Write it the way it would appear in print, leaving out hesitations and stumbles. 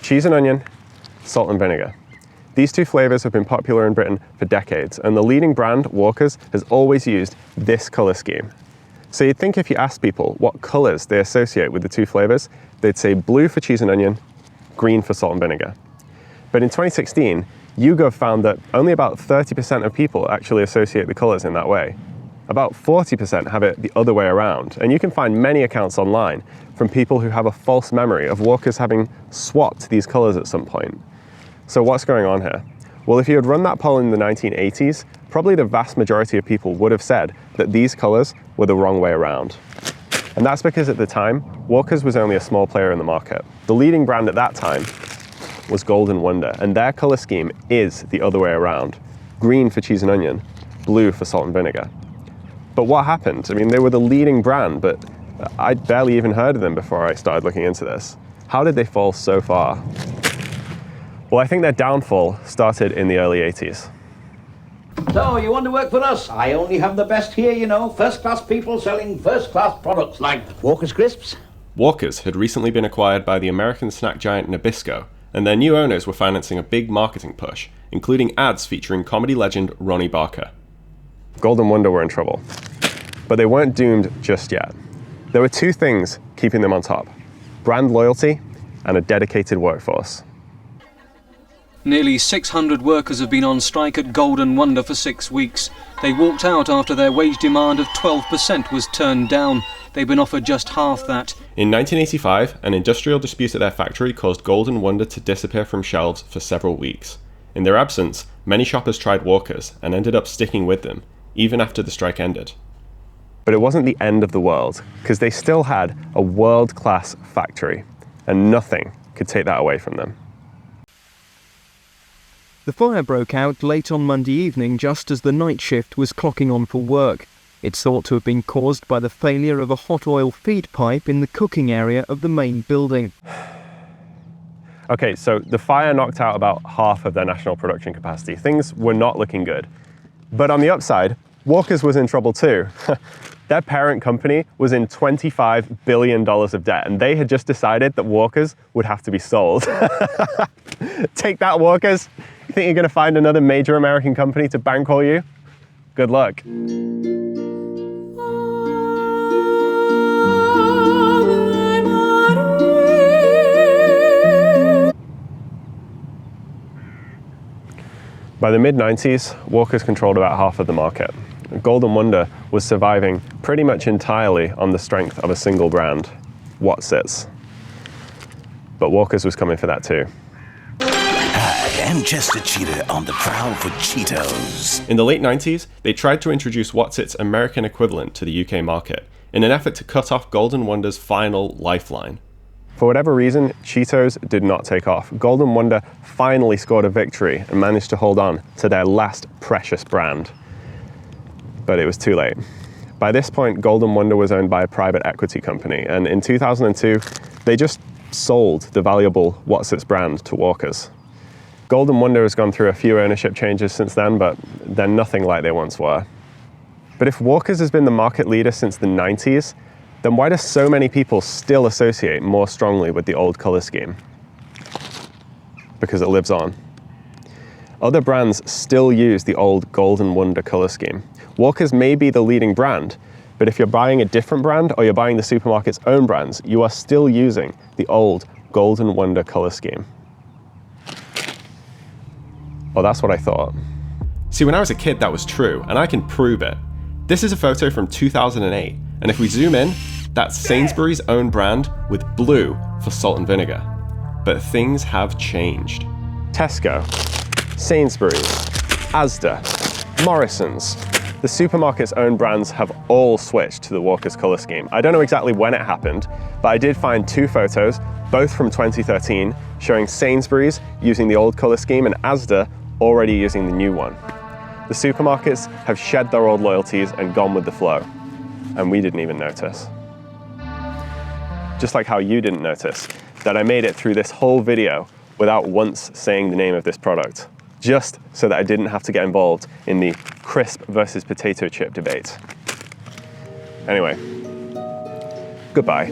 cheese and onion, salt and vinegar. These two flavors have been popular in Britain for decades, and the leading brand, Walker's, has always used this color scheme. So you'd think if you asked people what colors they associate with the two flavors, they'd say blue for cheese and onion, green for salt and vinegar. But in 2016, YouGov found that only about 30% of people actually associate the colors in that way. About 40% have it the other way around, and you can find many accounts online from people who have a false memory of Walker's having swapped these colors at some point. So what's going on here? Well, if you had run that poll in the 1980s, probably the vast majority of people would have said that these colors were the wrong way around. And that's because at the time, Walker's was only a small player in the market. The leading brand at that time was Golden Wonder, and their color scheme is the other way around. Green for cheese and onion, blue for salt and vinegar. But what happened? I mean, they were the leading brand, but I'd barely even heard of them before I started looking into this. How did they fall so far? Well, I think their downfall started in the early 80s. So, you want to work for us? I only have the best here, you know. First-class people selling first-class products like Walker's Crisps. Walker's had recently been acquired by the American snack giant Nabisco, and their new owners were financing a big marketing push, including ads featuring comedy legend Ronnie Barker. Golden Wonder were in trouble, but they weren't doomed just yet. There were two things keeping them on top: brand loyalty and a dedicated workforce. Nearly 600 workers have been on strike at Golden Wonder for 6 weeks. They walked out after their wage demand of 12% was turned down. They've been offered just half that. In 1985, an industrial dispute at their factory caused Golden Wonder to disappear from shelves for several weeks. In their absence, many shoppers tried Walker's and ended up sticking with them, even after the strike ended. But it wasn't the end of the world, because they still had a world-class factory, and nothing could take that away from them. The fire broke out late on Monday evening just as the night shift was clocking on for work. It's thought to have been caused by the failure of a hot oil feed pipe in the cooking area of the main building. Okay, so the fire knocked out about half of their national production capacity. Things were not looking good. But on the upside, Walker's was in trouble too. Their parent company was in $25 billion of debt, and they had just decided that Walker's would have to be sold. Take that, Walker's. You think you're going to find another major American company to bankroll you? Good luck. By the mid-90s, Walker's controlled about half of the market. Golden Wonder was surviving pretty much entirely on the strength of a single brand, Wotsits. But Walker's was coming for that too. Hi, I'm Chester Cheetah on the prowl for Cheetos. In the late 90s, they tried to introduce Wotsits' American equivalent to the UK market in an effort to cut off Golden Wonder's final lifeline. For whatever reason, Cheetos did not take off. Golden Wonder finally scored a victory and managed to hold on to their last precious brand. But it was too late. By this point, Golden Wonder was owned by a private equity company, and in 2002, they just sold the valuable Wotsits brand to Walker's. Golden Wonder has gone through a few ownership changes since then, but they're nothing like they once were. But if Walker's has been the market leader since the 90s, then why do so many people still associate more strongly with the old color scheme? Because it lives on. Other brands still use the old Golden Wonder color scheme. Walker's may be the leading brand, but if you're buying a different brand or you're buying the supermarket's own brands, you are still using the old Golden Wonder color scheme. Well, that's what I thought. See, when I was a kid, that was true, and I can prove it. This is a photo from 2008, and if we zoom in, that's Sainsbury's own brand with blue for salt and vinegar. But things have changed. Tesco, Sainsbury's, Asda, Morrison's, the supermarket's own brands have all switched to the Walker's color scheme. I don't know exactly when it happened, but I did find two photos, both from 2013, showing Sainsbury's using the old color scheme and Asda already using the new one. The supermarkets have shed their old loyalties and gone with the flow, and we didn't even notice. Just like how you didn't notice that I made it through this whole video without once saying the name of this product, just so that I didn't have to get involved in the crisp versus potato chip debate. Anyway, goodbye.